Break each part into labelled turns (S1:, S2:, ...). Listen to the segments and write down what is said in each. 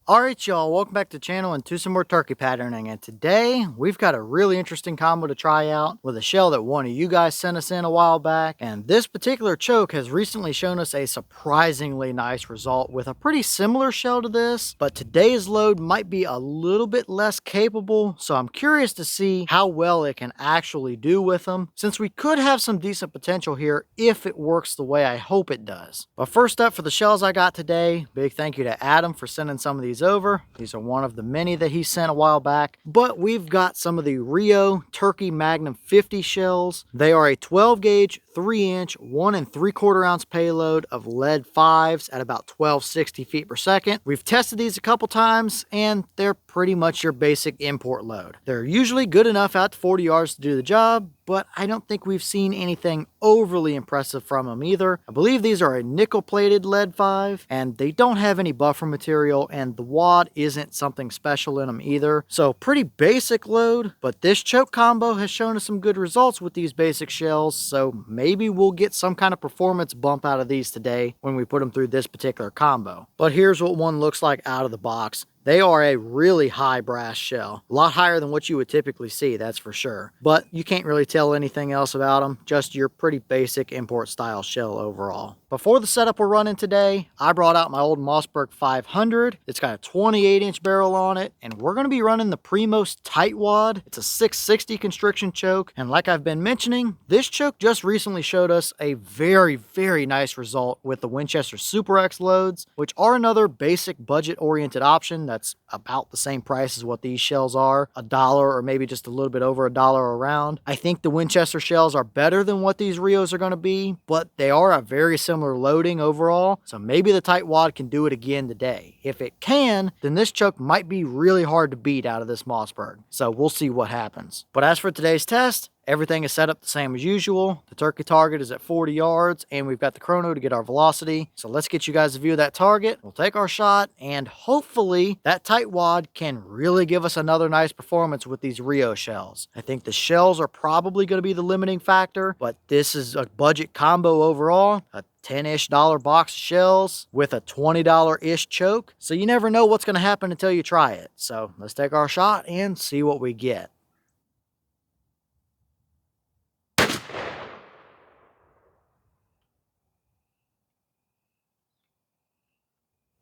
S1: Alright y'all, welcome back to the channel and to some more turkey patterning, and today we've got a really interesting combo to try out with a shell that one of you guys sent us in a while back, and this particular choke has recently shown us a surprisingly nice result with a pretty similar shell to this, but today's load might be a little bit less capable, so I'm curious to see how well it can actually do with them, since we could have some decent potential here if it works the way I hope it does. But first up, for the shells I got today, big thank you to Adam for sending some of these over. These are one of the many that he sent a while back, but we've got some of the Rio Turkey Magnum 50 shells. They are a 12 gauge, 3-inch, 1 3/4 ounce payload of lead 5s at about 1260 feet per second. We've tested these a couple times and they're pretty much your basic import load. They're usually good enough out to 40 yards to do the job, but I don't think we've seen anything overly impressive from them either. I believe these are a nickel-plated lead 5, and they don't have any buffer material, and the wad isn't something special in them either. So pretty basic load, but this choke combo has shown us some good results with these basic shells, so maybe we'll get some kind of performance bump out of these today when we put them through this particular combo. But here's what one looks like out of the box. They are a really high brass shell, a lot higher than what you would typically see, that's for sure. But you can't really tell anything else about them, just your pretty basic import style shell overall. Before the setup we're running today, I brought out my old Mossberg 500. It's got a 28-inch barrel on it, and we're going to be running the Primos Tight Wad. It's a 660 constriction choke, and like I've been mentioning, this choke just recently showed us a very nice result with the Winchester Super X loads, which are another basic budget-oriented option that's about the same price as what these shells are, $1 or maybe just a little bit over $1 around. I think the Winchester shells are better than what these Rios are going to be, but they are a very similar loading overall, so maybe the Tight Wad can do it again today. If it can, then this choke might be really hard to beat out of this Mossberg, so we'll see what happens. But as for today's test, everything is set up the same as usual. The turkey target is at 40 yards, and we've got the chrono to get our velocity. So let's get you guys a view of that target. We'll take our shot, and hopefully that Tight Wad can really give us another nice performance with these Rio shells. I think the shells are probably going to be the limiting factor, but this is a budget combo overall. A $10-ish box of shells with a $20-ish choke. So you never know what's going to happen until you try it. So let's take our shot and see what we get.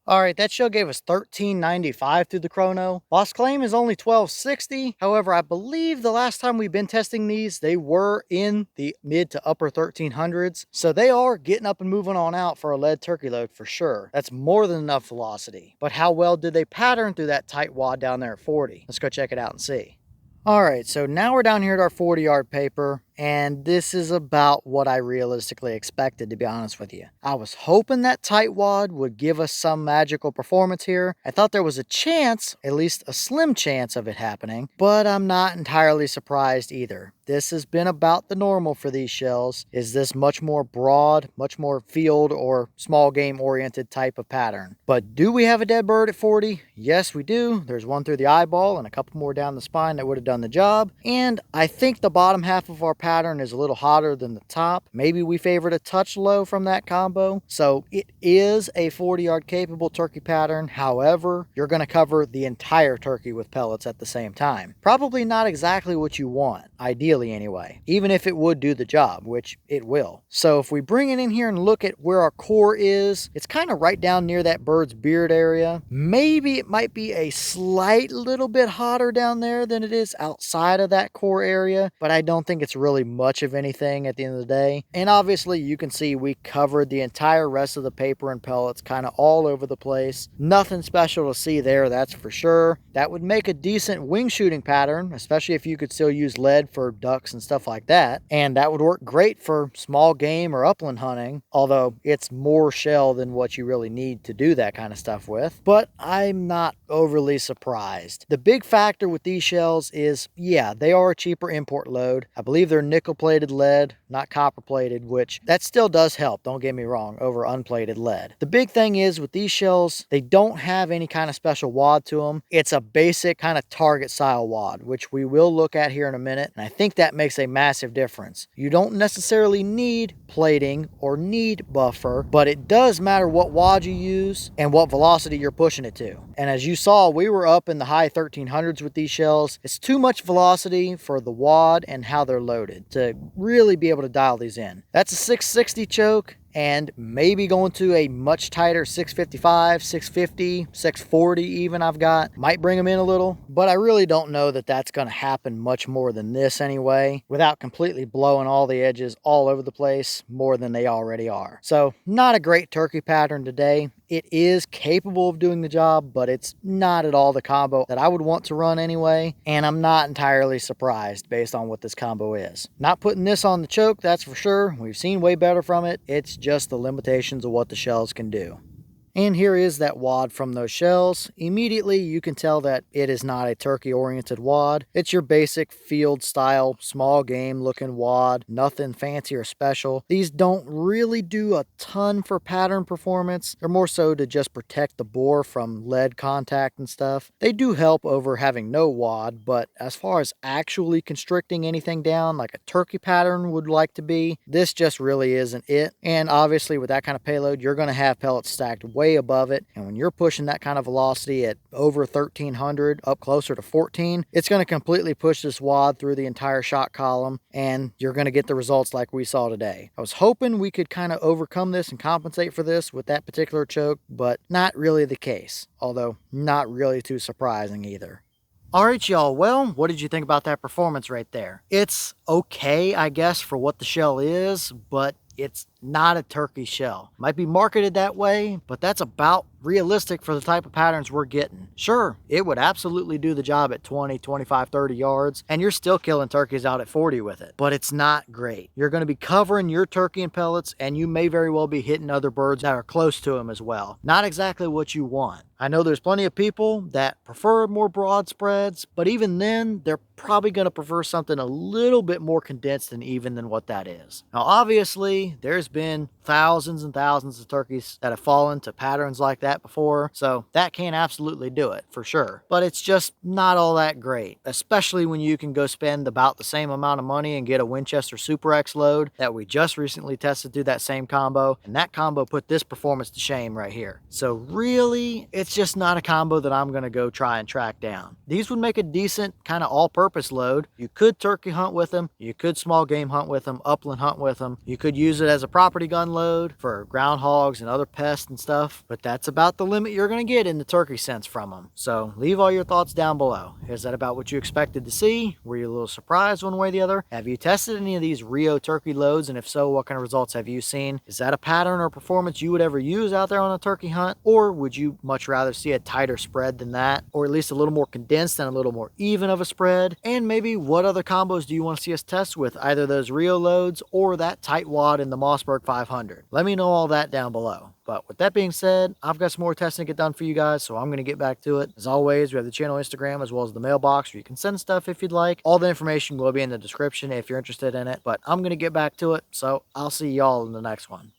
S1: Alright, that shell gave us $13.95 through the chrono. Lost claim is only $12.60. However, I believe the last time we've been testing these, they were in the mid to upper 1300s. So they are getting up and moving on out for a lead turkey load for sure. That's more than enough velocity. But how well did they pattern through that tight wad down there at 40? Let's go check it out and see. Alright, so now we're down here at our 40-yard paper, and this is about what I realistically expected, to be honest with you. I was hoping that tight wad would give us some magical performance here. I thought there was a chance, at least a slim chance of it happening, but I'm not entirely surprised either. This has been about the normal for these shells. Is this much more broad, much more field or small game oriented type of pattern? But do we have a dead bird at 40? Yes, we do. There's one through the eyeball and a couple more down the spine that would have done the job. And I think the bottom half of our pattern is a little hotter than the top. Maybe we favored a touch low from that combo. So it is a 40-yard capable turkey pattern. However, you're going to cover the entire turkey with pellets at the same time. Probably not exactly what you want, ideally anyway, even if it would do the job, which it will. So if we bring it in here and look at where our core is, it's kind of right down near that bird's beard area. Maybe it might be a slight little bit hotter down there than it is outside of that core area, but I don't think it's really much of anything at the end of the day. And obviously you can see we covered the entire rest of the paper and pellets kind of all over the place. Nothing special to see there, that's for sure. That would make a decent wing shooting pattern, especially if you could still use lead for ducks and stuff like that. And that would work great for small game or upland hunting, although it's more shell than what you really need to do that kind of stuff with. But I'm not overly surprised. The big factor with these shells is, yeah, they are a cheaper import load. I believe they're regular nickel plated lead, not copper plated, which that still does help, don't get me wrong, over unplated lead. The big thing is with these shells, they don't have any kind of special wad to them. It's a basic kind of target style wad, which we will look at here in a minute, and I think that makes a massive difference. You don't necessarily need plating or need buffer, but it does matter what wad you use and what velocity you're pushing it to. And as you saw, we were up in the high 1300s with these shells. It's too much velocity for the wad and how they're loaded to really be able to dial these in. That's a 660 choke, and maybe going to a much tighter 655, 650, 640 even I've got. Might bring them in a little, but I really don't know that that's going to happen much more than this anyway, without completely blowing all the edges all over the place more than they already are. So not a great turkey pattern today. It is capable of doing the job, but it's not at all the combo that I would want to run anyway, and I'm not entirely surprised based on what this combo is. Not putting this on the choke, that's for sure. We've seen way better from it. It's just the limitations of what the shells can do. And here is that wad from those shells. Immediately you can tell that it is not a turkey oriented wad. It's your basic field style, small game looking wad, nothing fancy or special. These don't really do a ton for pattern performance. They're more so to just protect the bore from lead contact and stuff. They do help over having no wad, but as far as actually constricting anything down like a turkey pattern would like to be, this just really isn't it. And obviously with that kind of payload, you're going to have pellets stacked way above it, and when you're pushing that kind of velocity at over 1300 up closer to 14, it's going to completely push this wad through the entire shot column, and you're going to get the results like we saw today. I was hoping we could kind of overcome this and compensate for this with that particular choke, but not really the case, although not really too surprising either. Alright y'all, well, what did you think about that performance right there? It's okay, I guess, for what the shell is, but it's not a turkey shell. Might be marketed that way, but that's about realistic for the type of patterns we're getting. Sure, it would absolutely do the job at 20, 25, 30 yards, and you're still killing turkeys out at 40 with it, but it's not great. You're going to be covering your turkey in pellets, and you may very well be hitting other birds that are close to them as well. Not exactly what you want. I know there's plenty of people that prefer more broad spreads, but even then, they're probably going to prefer something a little bit more condensed and even than what that is. Now, obviously, there's been thousands and thousands of turkeys that have fallen to patterns like that before, so that can absolutely do it for sure, but it's just not all that great, especially when you can go spend about the same amount of money and get a Winchester Super X load that we just recently tested through that same combo, and that combo put this performance to shame right here. So really, it's just not a combo that I'm going to go try and track down. These would make a decent kind of all-purpose load. You could turkey hunt with them, you could small game hunt with them, upland hunt with them, you could use it as a property gun load for groundhogs and other pests and stuff, but that's about the limit you're going to get in the turkey sense from them. So leave all your thoughts down below. Is that about what you expected to see? Were you a little surprised one way or the other? Have you tested any of these Rio turkey loads, and if so, what kind of results have you seen? Is that a pattern or performance you would ever use out there on a turkey hunt, or would you much rather see a tighter spread than that, or at least a little more condensed and a little more even of a spread? And maybe what other combos do you want to see us test with either those Rio loads or that tight wad in the Mossberg 500? Let me know all that down below. But with that being said, I've got some more testing to get done for you guys, so I'm going to get back to it. As always, we have the channel Instagram as well as the mailbox where you can send stuff if you'd like. All the information will be in the description if you're interested in it, but I'm going to get back to it, so I'll see y'all in the next one.